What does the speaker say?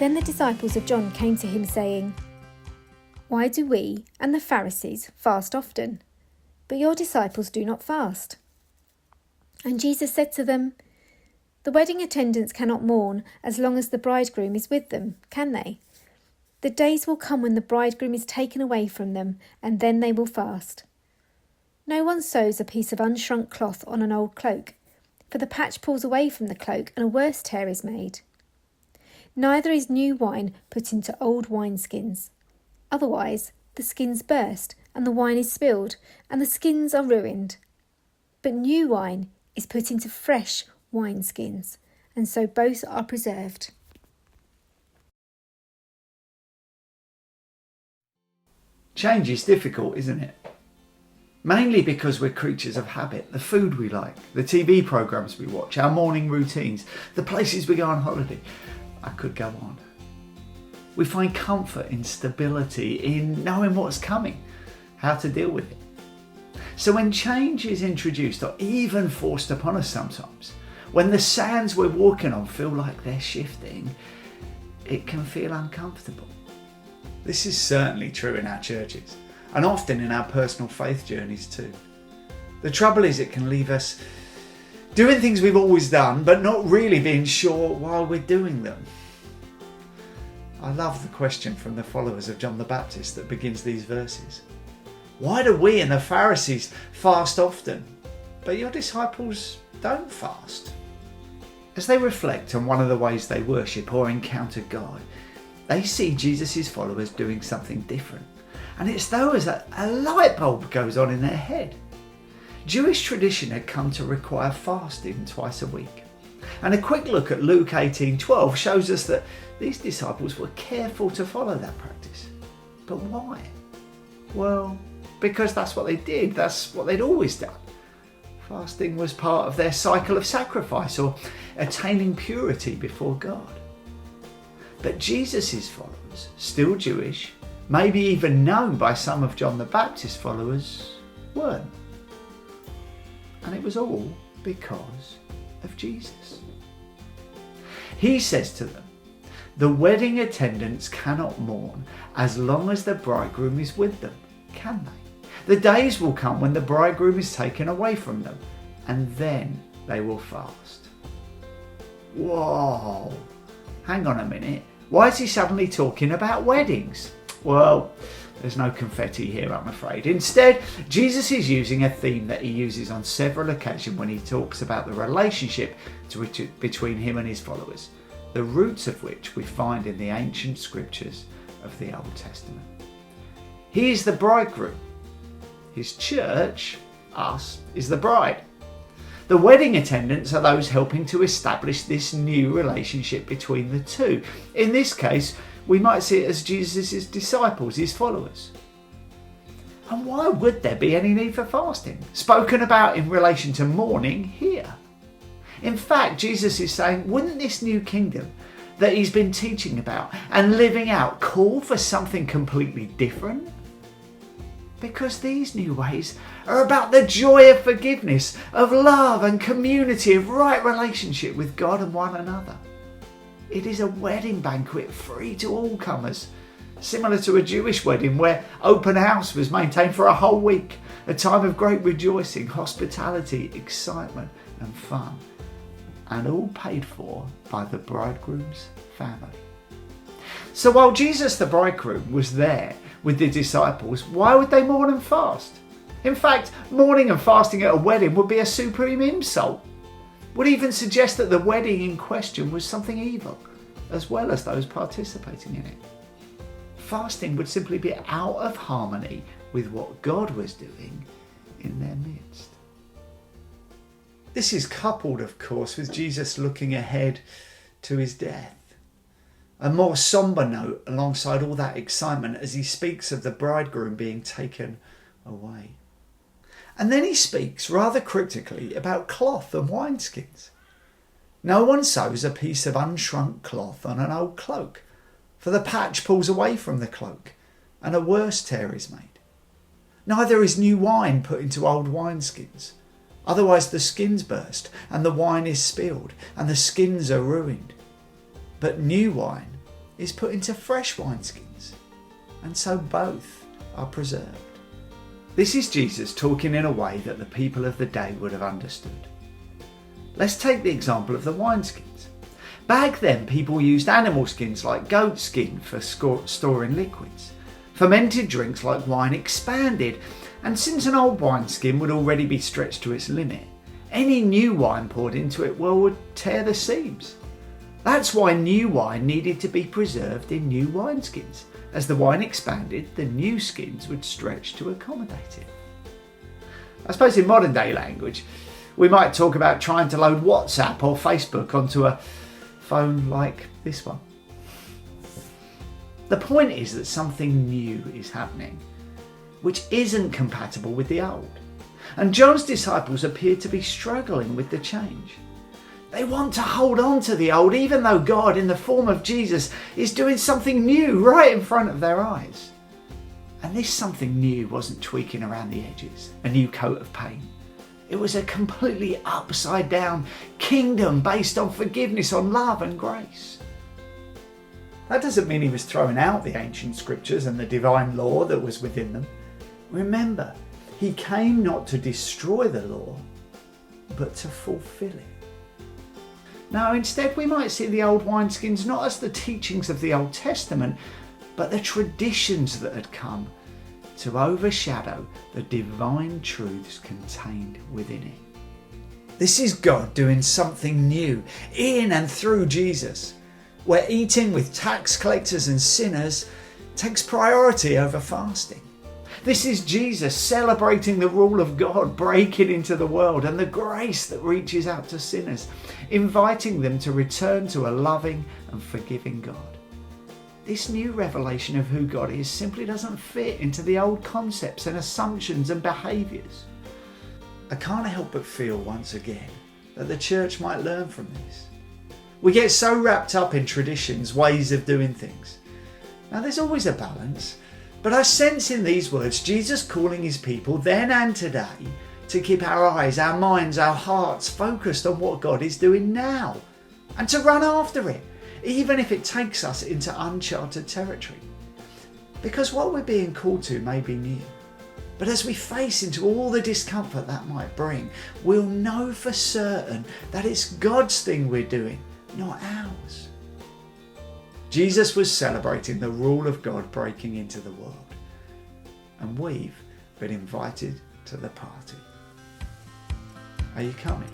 Then the disciples of John came to him saying, "Why do we and the Pharisees fast often, but your disciples do not fast?" And Jesus said to them, "The wedding attendants cannot mourn as long as the bridegroom is with them, can they? The days will come when the bridegroom is taken away from them, and then they will fast. No one sews a piece of unshrunk cloth on an old cloak, for the patch pulls away from the cloak and a worse tear is made. Neither is new wine put into old wineskins. Otherwise, the skins burst, and the wine is spilled, and the skins are ruined. But new wine is put into fresh wineskins, and so both are preserved." Change is difficult, isn't it? Mainly because we're creatures of habit. The food we like, the TV programmes we watch, our morning routines, the places we go on holiday. I could go on. We find comfort in stability, in knowing what's coming, how to deal with it. So when change is introduced or even forced upon us sometimes, when the sands we're walking on feel like they're shifting, it can feel uncomfortable. This is certainly true in our churches, and often in our personal faith journeys too. The trouble is it can leave us doing things we've always done, but not really being sure while we're doing them. I love the question from the followers of John the Baptist that begins these verses. Why do we and the Pharisees fast often, but your disciples don't fast? As they reflect on one of the ways they worship or encounter God, they see Jesus' followers doing something different. And it's though as a light bulb goes on in their head. Jewish tradition had come to require fasting twice a week. And a quick look at Luke 18:12 shows us that these disciples were careful to follow that practice. But why? Well, because that's what they did. That's what they'd always done. Fasting was part of their cycle of sacrifice or attaining purity before God. But Jesus' followers, still Jewish, maybe even known by some of John the Baptist's followers, weren't. And it was all because of Jesus. He says to them, the wedding attendants cannot mourn as long as the bridegroom is with them, can they? The days will come when the bridegroom is taken away from them, and then they will fast. Whoa, hang on a minute. Why is he suddenly talking about weddings? Well, there's no confetti here, I'm afraid. Instead, Jesus is using a theme that he uses on several occasions when he talks about the relationship between him and his followers, the roots of which we find in the ancient scriptures of the Old Testament. He is the bridegroom. His church, us, is the bride. The wedding attendants are those helping to establish this new relationship between the two. In this case, we might see it as Jesus' disciples, his followers. And why would there be any need for fasting, spoken about in relation to mourning here? In fact, Jesus is saying, wouldn't this new kingdom that he's been teaching about and living out call for something completely different? Because these new ways are about the joy of forgiveness, of love and community, of right relationship with God and one another. It is a wedding banquet free to all comers, similar to a Jewish wedding where open house was maintained for a whole week, a time of great rejoicing, hospitality, excitement and fun, and all paid for by the bridegroom's family. So while Jesus the bridegroom was there with the disciples, why would they mourn and fast? In fact, mourning and fasting at a wedding would be a supreme insult. Would even suggest that the wedding in question was something evil, as well as those participating in it. Fasting would simply be out of harmony with what God was doing in their midst. This is coupled, of course, with Jesus looking ahead to his death. A more sombre note alongside all that excitement as he speaks of the bridegroom being taken away. And then he speaks rather critically about cloth and wineskins. No one sews a piece of unshrunk cloth on an old cloak, for the patch pulls away from the cloak and a worse tear is made. Neither is new wine put into old wineskins, otherwise the skins burst and the wine is spilled and the skins are ruined. But new wine is put into fresh wineskins, and so both are preserved. This is Jesus talking in a way that the people of the day would have understood. Let's take the example of the wineskins. Back then, people used animal skins like goat skin for storing liquids. Fermented drinks like wine expanded, and since an old wineskin would already be stretched to its limit, any new wine poured into it would tear the seams. That's why new wine needed to be preserved in new wineskins. As the wine expanded, the new skins would stretch to accommodate it. I suppose in modern day language, we might talk about trying to load WhatsApp or Facebook onto a phone like this one. The point is that something new is happening, which isn't compatible with the old. And John's disciples appear to be struggling with the change. They want to hold on to the old, even though God, in the form of Jesus, is doing something new right in front of their eyes. And this something new wasn't tweaking around the edges, a new coat of paint. It was a completely upside down kingdom based on forgiveness, on love and grace. That doesn't mean he was throwing out the ancient scriptures and the divine law that was within them. Remember, he came not to destroy the law, but to fulfill it. Now, instead, we might see the old wineskins not as the teachings of the Old Testament, but the traditions that had come to overshadow the divine truths contained within it. This is God doing something new in and through Jesus, where eating with tax collectors and sinners takes priority over fasting. This is Jesus celebrating the rule of God breaking into the world and the grace that reaches out to sinners, inviting them to return to a loving and forgiving God. This new revelation of who God is simply doesn't fit into the old concepts and assumptions and behaviours. I can't help but feel once again that the church might learn from this. We get so wrapped up in traditions, ways of doing things. Now there's always a balance, but I sense in these words Jesus calling his people then and today to keep our eyes, our minds, our hearts focused on what God is doing now and to run after it, even if it takes us into uncharted territory. Because what we're being called to may be new, but as we face into all the discomfort that might bring, we'll know for certain that it's God's thing we're doing, not ours. Jesus was celebrating the rule of God breaking into the world, and we've been invited to the party. Are you coming?